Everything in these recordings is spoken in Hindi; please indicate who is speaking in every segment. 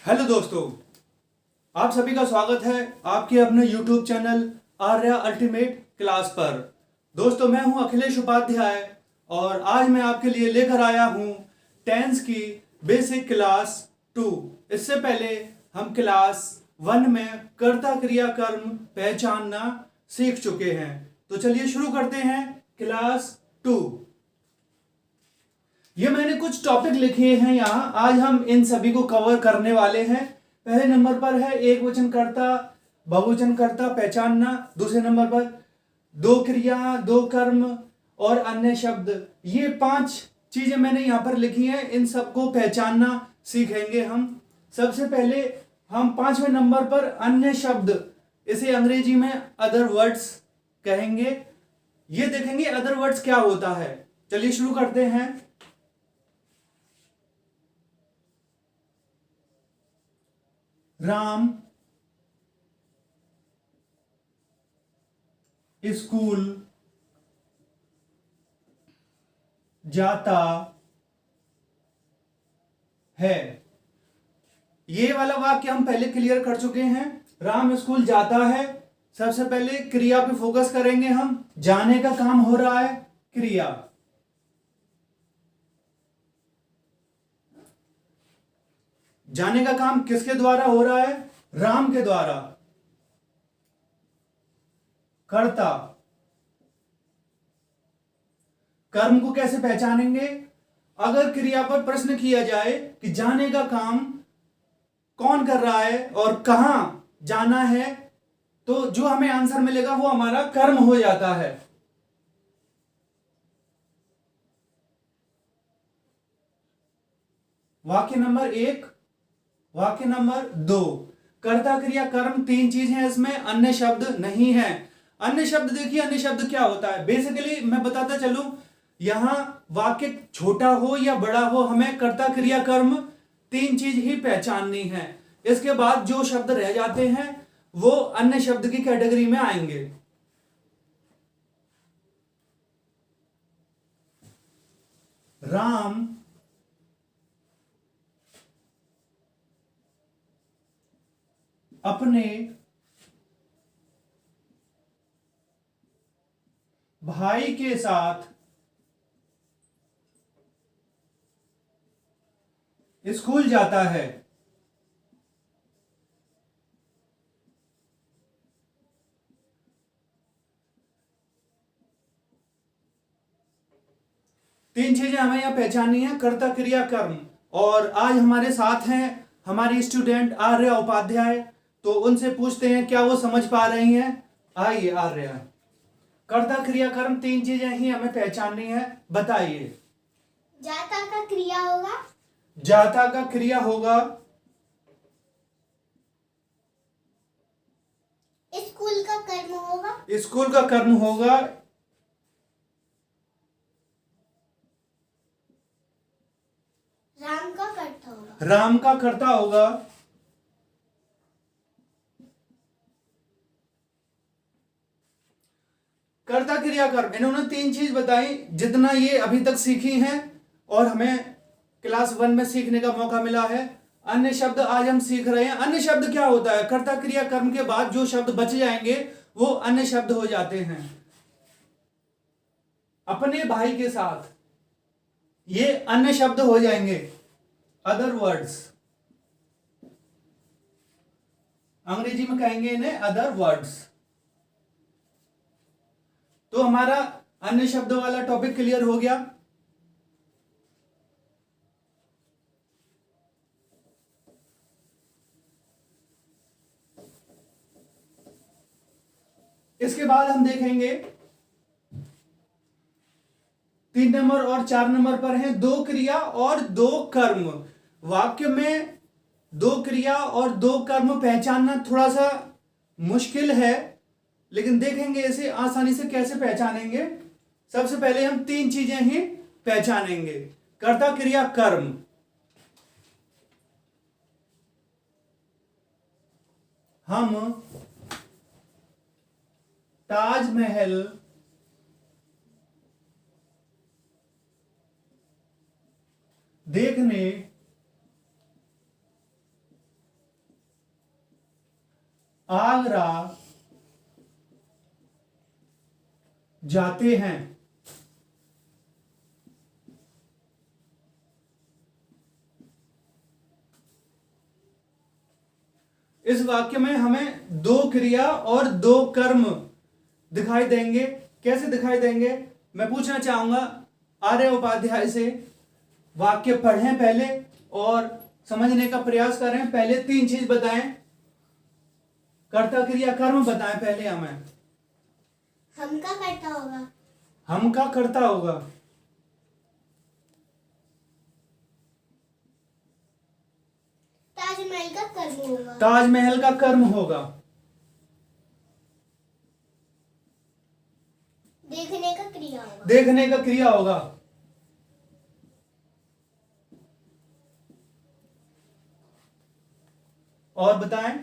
Speaker 1: हेलो दोस्तों, आप सभी का स्वागत है आपके अपने YouTube channel Arya ultimate class पर। दोस्तों, मैं हूं अखिलेश उपाध्याय और आज मैं आपके लिए लेकर आया हूं टेंस की बेसिक क्लास 2। इससे पहले हम क्लास 1 में कर्ता क्रिया कर्म पहचानना सीख चुके हैं। तो चलिए शुरू करते हैं क्लास 2। ये मैंने कुछ टॉपिक लिखे हैं यहाँ, आज हम इन सभी को कवर करने वाले हैं। पहले नंबर पर है एक वचन कर्ता बहुवचन कर्ता पहचानना। दूसरे नंबर पर दो क्रिया दो कर्म और अन्य शब्द। ये 5 चीजें मैंने यहाँ पर लिखी हैं, इन सबको पहचानना सीखेंगे हम। सबसे पहले हम 5वें नंबर पर अन्य शब्द, इसे अंग्रेजी में अदर वर्ड्स कहेंगे। ये देखेंगे अदर वर्ड्स क्या होता है। चलिए शुरू करते हैं। राम स्कूल जाता है। ये वाला वाक्य हम पहले क्लियर कर चुके हैं। राम स्कूल जाता है। सबसे पहले क्रिया पे फोकस करेंगे हम। जाने का काम हो रहा है, क्रिया। जाने का काम किसके द्वारा हो रहा है? राम के द्वारा। कर्ता। कर्म को कैसे पहचानेंगे? अगर क्रिया पर प्रश्न किया जाए कि जाने का काम कौन कर रहा है और कहां जाना है, तो जो हमें आंसर मिलेगा वो हमारा कर्म हो जाता है। वाक्य नंबर 1। वाक्य नंबर 2। कर्ता क्रिया कर्म 3 चीज है इसमें, अन्य शब्द नहीं है। अन्य शब्द देखिए, अन्य शब्द क्या होता है। बेसिकली मैं बताता चलूं, यहां वाक्य छोटा हो या बड़ा हो, हमें कर्ता क्रिया कर्म 3 चीज ही पहचाननी है। इसके बाद जो शब्द रह जाते हैं वो अन्य शब्द की कैटेगरी में आएंगे। राम अपने भाई के साथ स्कूल जाता है। तीन चीजें हमें यहां पहचाननी है, कर्ता क्रिया कर्म। और आज हमारे साथ हैं हमारी स्टूडेंट आर्या उपाध्याय, तो उनसे पूछते हैं क्या वो समझ पा रही हैं। आइए आर्या, कर्ता क्रिया कर्म 3 चीजें ही हमें पहचाननी है, बताइए।
Speaker 2: जाता का क्रिया होगा।
Speaker 1: जाता का क्रिया होगा।
Speaker 2: स्कूल का कर्म होगा।
Speaker 1: स्कूल का कर्म होगा।
Speaker 2: राम का कर्ता होगा।
Speaker 1: राम का कर्ता होगा। कर्ता क्रिया कर्म, इन्होंने 3 चीज बताई जितना ये अभी तक सीखी हैं और हमें क्लास 1 में सीखने का मौका मिला है। अन्य शब्द आज हम सीख रहे हैं। अन्य शब्द क्या होता है? कर्ता क्रिया कर्म के बाद जो शब्द बच जाएंगे वो अन्य शब्द हो जाते हैं। अपने भाई के साथ, ये अन्य शब्द हो जाएंगे, अदर वर्ड्स। अंग्रेजी में कहेंगे इन्हें अदर वर्ड्स। तो हमारा अन्य शब्दों वाला टॉपिक क्लियर हो गया। इसके बाद हम देखेंगे 3 नंबर और 4 नंबर पर है दो क्रिया और दो कर्म। वाक्य में 2 क्रिया और 2 कर्म पहचानना थोड़ा सा मुश्किल है, लेकिन देखेंगे इसे आसानी से कैसे पहचानेंगे। सबसे पहले हम 3 चीजें ही पहचानेंगे। कर्ता क्रिया कर्म। हम ताजमहल देखने आगरा जाते हैं। इस वाक्य में हमें दो क्रिया और दो कर्म दिखाई देंगे। कैसे दिखाई देंगे, मैं पूछना चाहूंगा आर्य उपाध्याय से। वाक्य पढ़ें पहले और समझने का प्रयास करें। पहले तीन चीज बताएं, कर्ता क्रिया कर्म बताएं पहले हमें।
Speaker 2: हम का करता होगा,
Speaker 1: हम का करता होगा,
Speaker 2: ताजमहल का कर्म होगा,
Speaker 1: ताजमहल का कर्म होगा,
Speaker 2: देखने का क्रिया होगा,
Speaker 1: देखने का क्रिया होगा, और बताएं।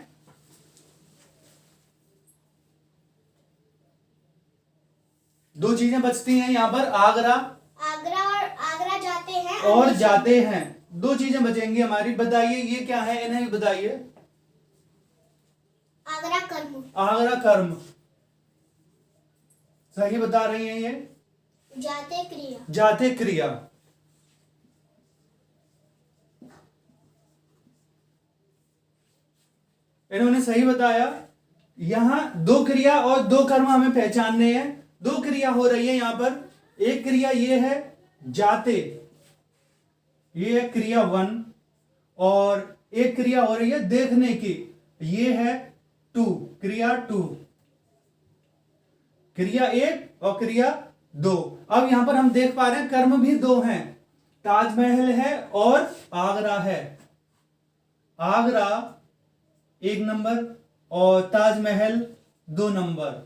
Speaker 1: दो चीजें बचती हैं यहां पर, आगरा
Speaker 2: आगरा और आगरा जाते हैं
Speaker 1: और जाते हैं। दो चीजें बचेंगी हमारी। बताइए ये क्या है, इन्हें भी बताइए।
Speaker 2: आगरा कर्म,
Speaker 1: आगरा कर्म सही बता रही हैं ये।
Speaker 2: जाते क्रिया,
Speaker 1: जाते क्रिया, इन्होंने सही बताया। यहां दो क्रिया और दो कर्म हमें पहचानने हैं। दो क्रिया हो रही है यहां पर। एक क्रिया ये है जाते, ये है क्रिया 1, और एक क्रिया हो रही है देखने की, ये है 2, क्रिया 2। क्रिया 1 और क्रिया 2। अब यहां पर हम देख पा रहे हैं कर्म भी दो हैं, ताजमहल है और आगरा है। आगरा 1 नंबर और ताजमहल 2 नंबर।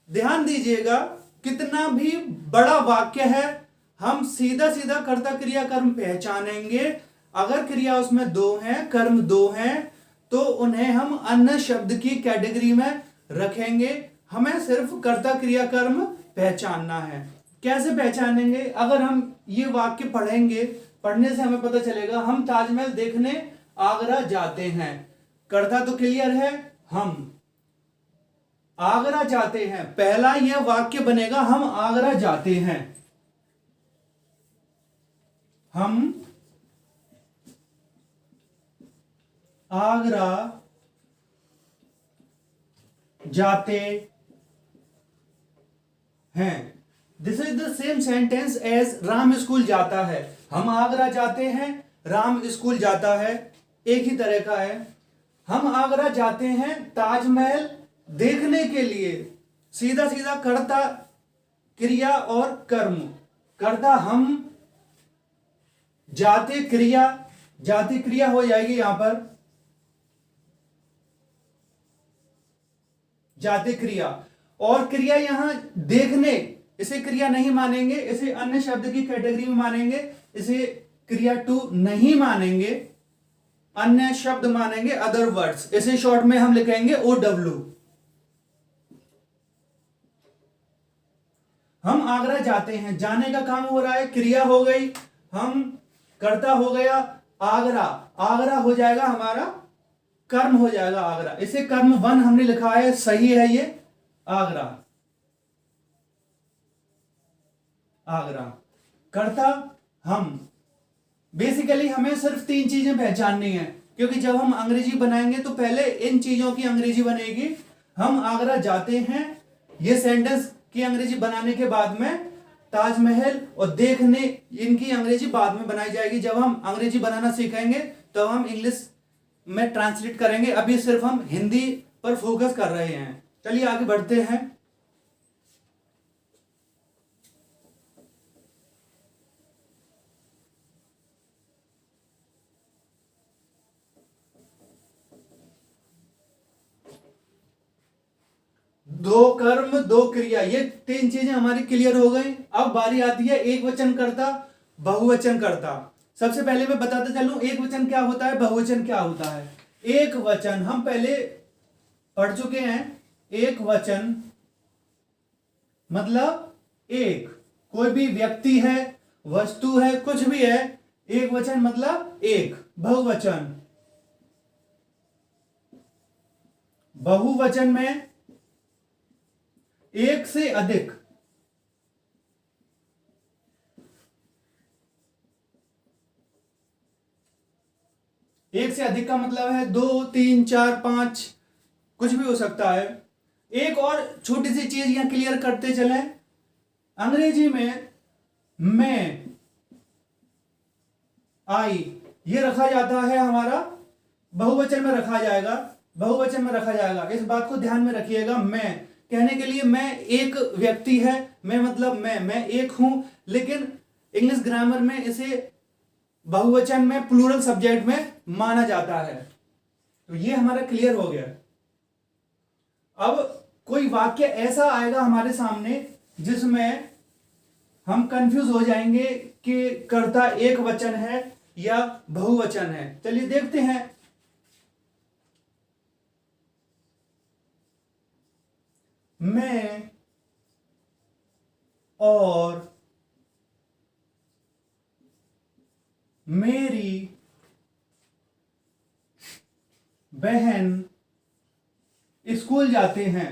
Speaker 1: ध्यान दीजिएगा कितना भी बड़ा वाक्य है, हम सीधा सीधा कर्ता क्रिया कर्म पहचानेंगे। अगर क्रिया उसमें दो है, कर्म दो हैं, तो उन्हें हम अन्य शब्द की कैटेगरी में रखेंगे। हमें सिर्फ कर्ता क्रिया कर्म पहचानना है। कैसे पहचानेंगे, अगर हम ये वाक्य पढ़ेंगे, पढ़ने से हमें पता चलेगा हम ताजमहल देखने आगरा जाते हैं। कर्ता तो क्लियर है, हम आगरा जाते हैं। पहला यह वाक्य बनेगा हम आगरा जाते हैं। हम आगरा जाते हैं। This is the same sentence as Ram school जाता है। हम आगरा जाते हैं, राम स्कूल जाता है, एक ही तरह का है। हम आगरा जाते हैं ताजमहल देखने के लिए। सीधा सीधा कर्ता क्रिया और कर्म। कर्ता हम, जाते क्रिया, जाति क्रिया हो जाएगी यहां पर, जाते क्रिया। और क्रिया यहां देखने, इसे क्रिया नहीं मानेंगे, इसे अन्य शब्द की कैटेगरी में मानेंगे, इसे क्रिया 2 नहीं मानेंगे, अन्य शब्द मानेंगे, अदर वर्ड्स। इसे शॉर्ट में हम लिखेंगे OW। हम आगरा जाते हैं, जाने का काम हो रहा है, क्रिया हो गई, हम कर्ता हो गया, आगरा, आगरा हो जाएगा हमारा कर्म हो जाएगा आगरा। इसे कर्म 1 हमने लिखा है, सही है ये, आगरा, आगरा। कर्ता हम। बेसिकली हमें सिर्फ 3 चीजें पहचाननी है, क्योंकि जब हम अंग्रेजी बनाएंगे तो पहले इन चीजों की अंग्रेजी बनेगी। हम आगरा जाते हैं, ये सेंटेंस की अंग्रेजी बनाने के बाद में ताजमहल और देखने, इनकी अंग्रेजी बाद में बनाई जाएगी। जब हम अंग्रेजी बनाना सीखेंगे तो हम इंग्लिश में ट्रांसलेट करेंगे। अभी सिर्फ हम हिंदी पर फोकस कर रहे हैं। चलिए आगे बढ़ते हैं। दो कर्म दो क्रिया, ये 3 चीजें हमारी क्लियर हो गई। अब बारी आती है एक वचन कर्ता, बहुवचन कर्ता। सबसे पहले मैं बताते चलूं एक वचन क्या होता है, बहुवचन क्या होता है। एक वचन हम पहले पढ़ चुके हैं। एक वचन मतलब एक, कोई भी व्यक्ति है, वस्तु है, कुछ भी है, एक वचन मतलब एक। बहुवचन, बहुवचन में एक से अधिक, एक से अधिक का मतलब है 2, 3, 4, 5, कुछ भी हो सकता है। एक और छोटी सी चीज यहां क्लियर करते चलें, अंग्रेजी में मैं, आई, ये रखा जाता है हमारा बहुवचन में रखा जाएगा, बहुवचन में रखा जाएगा। इस बात को ध्यान में रखिएगा। मैं कहने के लिए मैं एक व्यक्ति है, मैं मतलब मैं एक हूं, लेकिन इंग्लिश ग्रामर में इसे बहुवचन में प्लूरल सब्जेक्ट में माना जाता है। तो ये हमारा क्लियर हो गया। अब कोई वाक्य ऐसा आएगा हमारे सामने जिसमें हम कंफ्यूज हो जाएंगे कि कर्ता एक वचन है या बहुवचन है। चलिए देखते हैं। मैं और मेरी बहन स्कूल जाते हैं।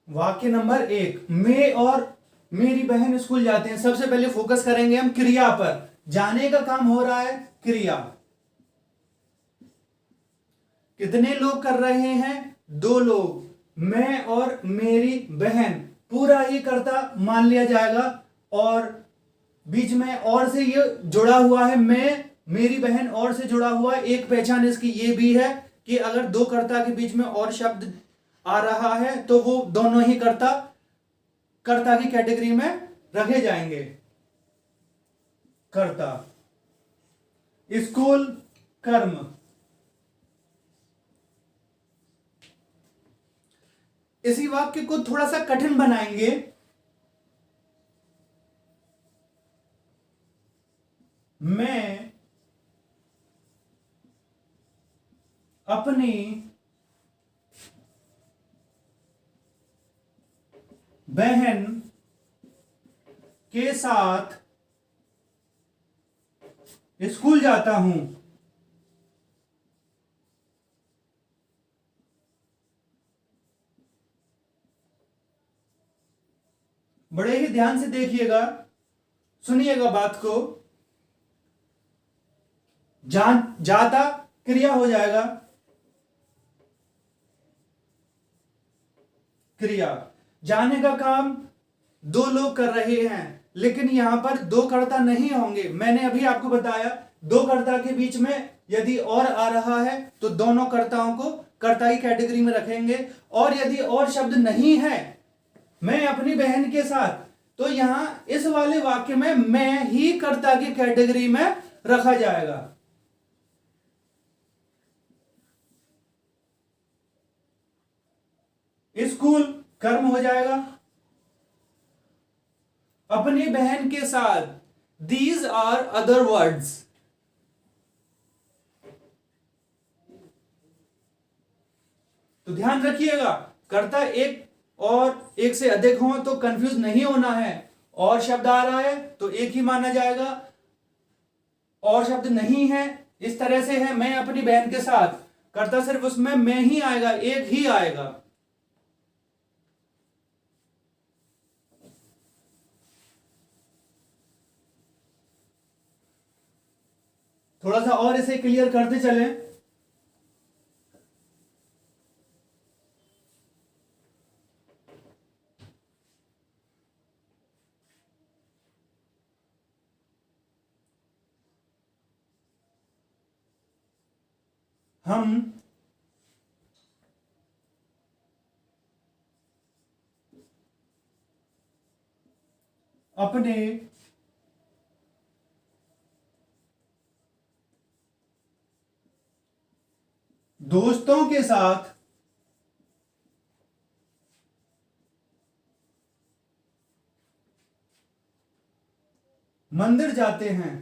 Speaker 1: वाक्य नंबर 1, मैं और मेरी बहन स्कूल जाते हैं। सबसे पहले फोकस करेंगे हम क्रिया पर। जाने का काम हो रहा है, क्रिया। कितने लोग कर रहे हैं? 2 लोग, मैं और मेरी बहन। पूरा ही कर्ता मान लिया जाएगा और बीच में और से ये जुड़ा हुआ है, मैं, मेरी बहन और से जुड़ा हुआ है। एक पहचान इसकी ये भी है कि अगर 2 कर्ता के बीच में और शब्द आ रहा है तो वो दोनों ही कर्ता की कैटेगरी में रखे जाएंगे। कर्ता, स्कूल, कर्म। इसी वाक्य को थोड़ा सा कठिन बनाएंगे। मैं अपनी बहन के साथ स्कूल जाता हूं। बड़े ही ध्यान से देखिएगा, सुनिएगा बात को। जाता क्रिया हो जाएगा, क्रिया। जाने का काम 2 लोग कर रहे हैं, लेकिन यहां पर 2 कर्ता नहीं होंगे। मैंने अभी आपको बताया 2 कर्ता के बीच में यदि और आ रहा है तो दोनों कर्ताओं को कर्ता की कैटेगरी में रखेंगे। और यदि और शब्द नहीं है, मैं अपनी बहन के साथ, तो यहां इस वाले वाक्य में मैं ही कर्ता की कैटेगरी में रखा जाएगा। स्कूल कर्म हो जाएगा। अपनी बहन के साथ, दीज आर अदर वर्ड्स। तो ध्यान रखिएगा, कर्ता एक और एक से अधिक हो तो कंफ्यूज नहीं होना है। और शब्द आ रहा है तो एक ही माना जाएगा, और शब्द नहीं है, इस तरह से है मैं अपनी बहन के साथ, कर्ता सिर्फ उसमें मैं ही आएगा, एक ही आएगा। थोड़ा सा और इसे क्लियर करते चलें। हम अपने दोस्तों के साथ मंदिर जाते हैं।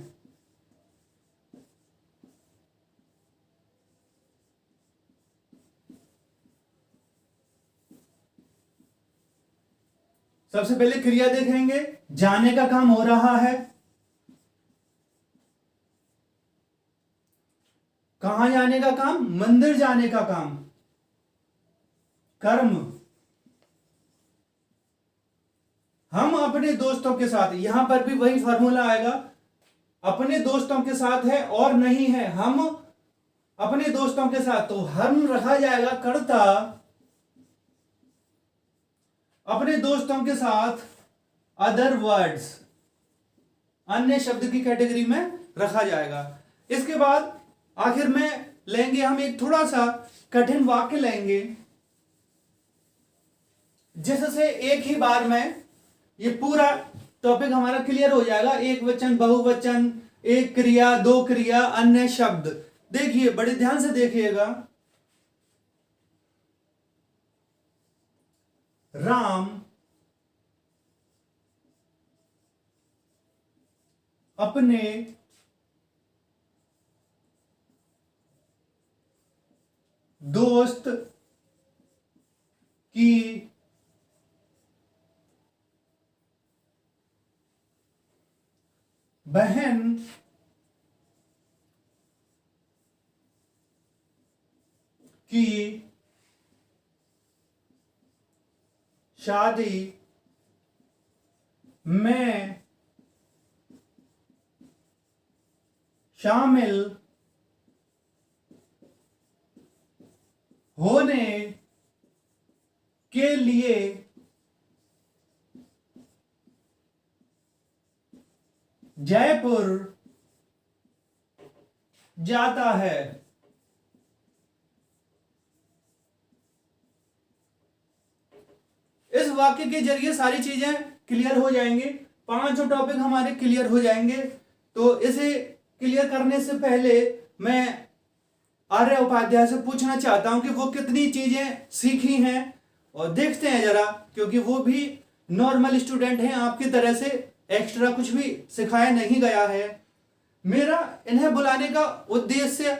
Speaker 1: सबसे पहले क्रिया देखेंगे। जाने का काम हो रहा है। कहां जाने का काम? मंदिर जाने का काम। कर्म, हम अपने दोस्तों के साथ, यहां पर भी वही फॉर्मूला आएगा, अपने दोस्तों के साथ है और नहीं है, हम अपने दोस्तों के साथ, तो हम रखा जाएगा कर्ता, अपने दोस्तों के साथ अदर वर्ड्स, अन्य शब्द की कैटेगरी में रखा जाएगा। इसके बाद आखिर में लेंगे हम एक थोड़ा सा कठिन वाक्य लेंगे, जिससे एक ही बार में ये पूरा टॉपिक हमारा क्लियर हो जाएगा। एक वचन, बहुवचन, एक क्रिया, दो क्रिया, अन्य शब्द। देखिए, बड़े ध्यान से देखिएगा। राम अपने दोस्त की बहन की शादी में शामिल होने के लिए जयपुर जाता है। इस वाक्य के जरिए सारी चीजें क्लियर हो जाएंगी, पांचों टॉपिक हमारे क्लियर हो जाएंगे। तो इसे क्लियर करने से पहले मैं आर्य उपाध्याय से पूछना चाहता हूं कि वो कितनी चीजें सीखी हैं, और देखते हैं जरा, क्योंकि वो भी नॉर्मल स्टूडेंट हैं, आपकी तरह से एक्स्ट्रा कुछ भी सिखाया नहीं गया है। मेरा इन्हें बुलाने का उद्देश्य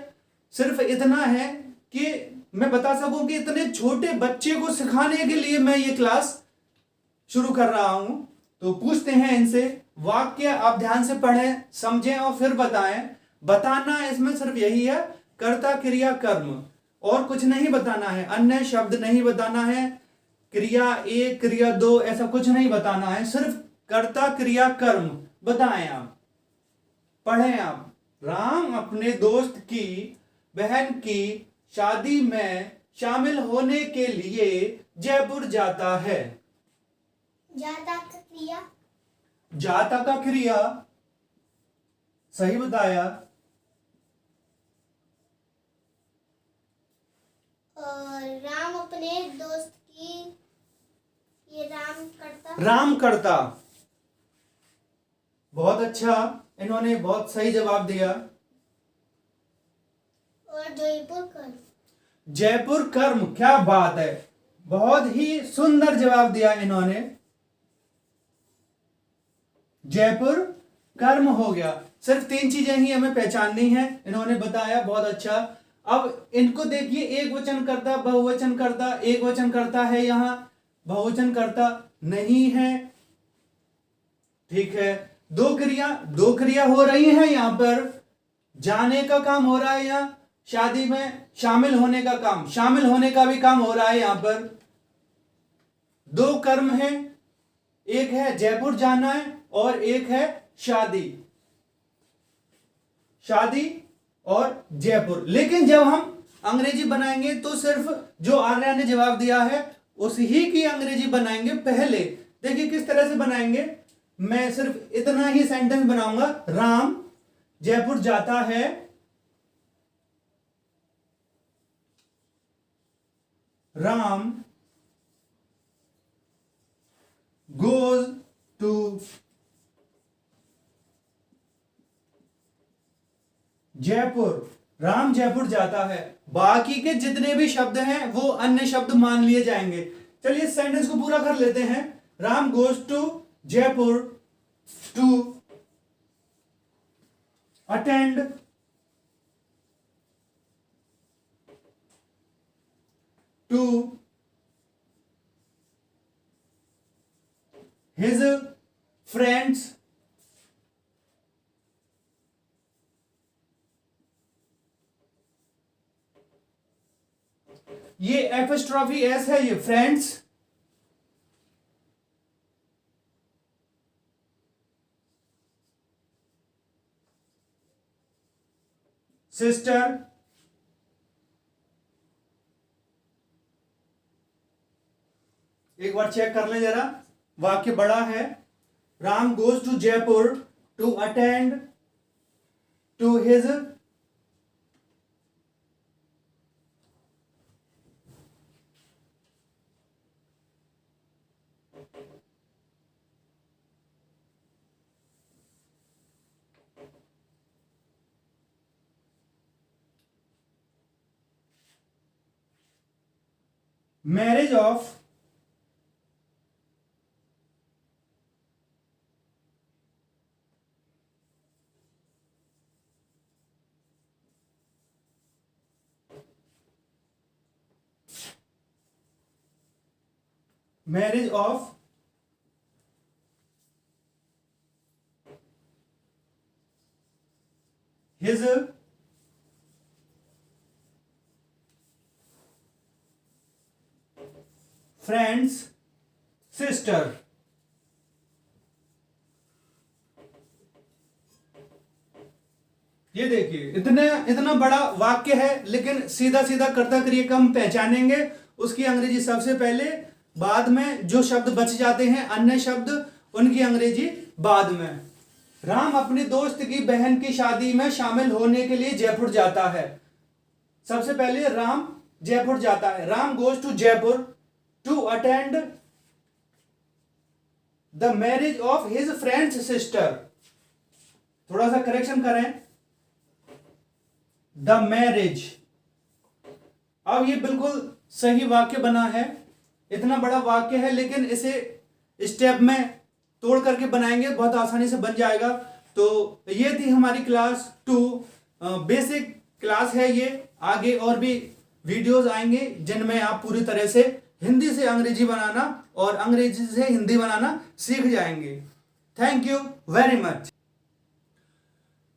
Speaker 1: सिर्फ इतना है कि मैं बता सकूं कि इतने छोटे बच्चे को सिखाने के लिए मैं ये क्लास शुरू कर रहा हूं। तो पूछते हैं इनसे, वाक्य आप ध्यान से पढ़ें, समझें और फिर बताएं। बताना इसमें सिर्फ यही है, कर्ता क्रिया कर्म, और कुछ नहीं बताना है, अन्य शब्द नहीं बताना है, क्रिया एक क्रिया दो ऐसा कुछ नहीं बताना है, सिर्फ कर्ता क्रिया कर्म बताएं आप, पढ़ें आप। राम अपने दोस्त की बहन की शादी में शामिल होने के लिए जयपुर जाता है।
Speaker 2: जाता का क्रिया,
Speaker 1: जाता का क्रिया, सही बताया।
Speaker 2: और राम अपने दोस्त की, ये राम
Speaker 1: राम करता, बहुत अच्छा, इन्होंने बहुत सही जवाब दिया।
Speaker 2: और जयपुर कर्म,
Speaker 1: जयपुर कर्म, क्या बात है, बहुत ही सुंदर जवाब दिया इन्होंने। जयपुर कर्म हो गया। सिर्फ तीन चीजें ही हमें पहचाननी है, इन्होंने बताया, बहुत अच्छा। अब इनको देखिए, एक वचन करता, बहुवचन करता, एक वचन करता है, यहां बहुवचन करता नहीं है, ठीक है। दो क्रिया हो रही है यहां पर, जाने का काम हो रहा है, यहां शादी में शामिल होने का काम, शामिल होने का भी काम हो रहा है यहां पर। दो कर्म है, एक है जयपुर जाना है और एक है शादी, शादी और जयपुर। लेकिन जब हम अंग्रेजी बनाएंगे तो सिर्फ जो आर्या ने जवाब दिया है उसी ही की अंग्रेजी बनाएंगे। पहले देखिए किस तरह से बनाएंगे, मैं सिर्फ इतना ही सेंटेंस बनाऊंगा, राम जयपुर जाता है, राम goes to जयपुर, राम जयपुर जाता है। बाकी के जितने भी शब्द हैं वो अन्य शब्द मान लिए जाएंगे। चलिए इस सेंटेंस को पूरा कर लेते हैं। Ram goes to Jaipur to attend to his friends, ये एपोस्ट्रॉफी एस है, ये फ्रेंड्स, सिस्टर, एक बार चेक कर लें जरा, वाक्य बड़ा है। Ram goes to Jaipur to attend to his marriage of marriage of his friend's sister. ये देखिए, इतना बड़ा वाक्य है, लेकिन सीधा सीधा कर्ता क्रिया का हम पहचानेंगे, उसकी अंग्रेजी सबसे पहले, बाद में जो शब्द बच जाते हैं अन्य शब्द, उनकी अंग्रेजी बाद में। राम अपनी दोस्त की बहन की शादी में शामिल होने के लिए जयपुर जाता है। सबसे पहले राम जयपुर जाता है। Ram goes to Jaipur to attend the marriage of his friend's sister. थोड़ा सा करेक्शन करें, द मैरिज। अब ये बिल्कुल सही वाक्य बना है, इतना बड़ा वाक्य है, लेकिन इसे स्टेप में तोड़ करके बनाएंगे, बहुत आसानी से बन जाएगा। तो ये थी हमारी क्लास 2, बेसिक क्लास है ये। आगे और भी वीडियोस आएंगे जिनमें आप पूरी तरह से हिंदी से अंग्रेजी बनाना और अंग्रेजी से हिंदी बनाना सीख जाएंगे। Thank you very much.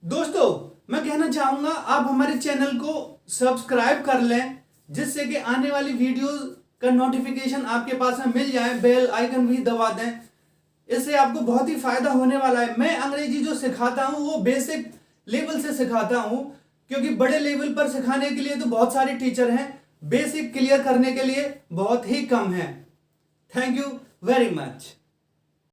Speaker 1: दोस्तों, मैं कहना चाहूंगा आप हमारे चैनल को सब्सक्राइब कर लें, जिससे कि आने वाली वीडियोस का नोटिफिकेशन आपके पास में मिल जाए। बेल आइकन भी दबा दें, इससे आपको बहुत ही फायदा होने वाला है। मैं अंग्रेजी जो सिखाता हूं वो बेसिक लेवल से सिखाता हूं, क्योंकि बड़े लेवल पर सिखाने के लिए तो बहुत सारे टीचर हैं, बेसिक क्लियर करने के लिए बहुत ही कम है। Thank you very much.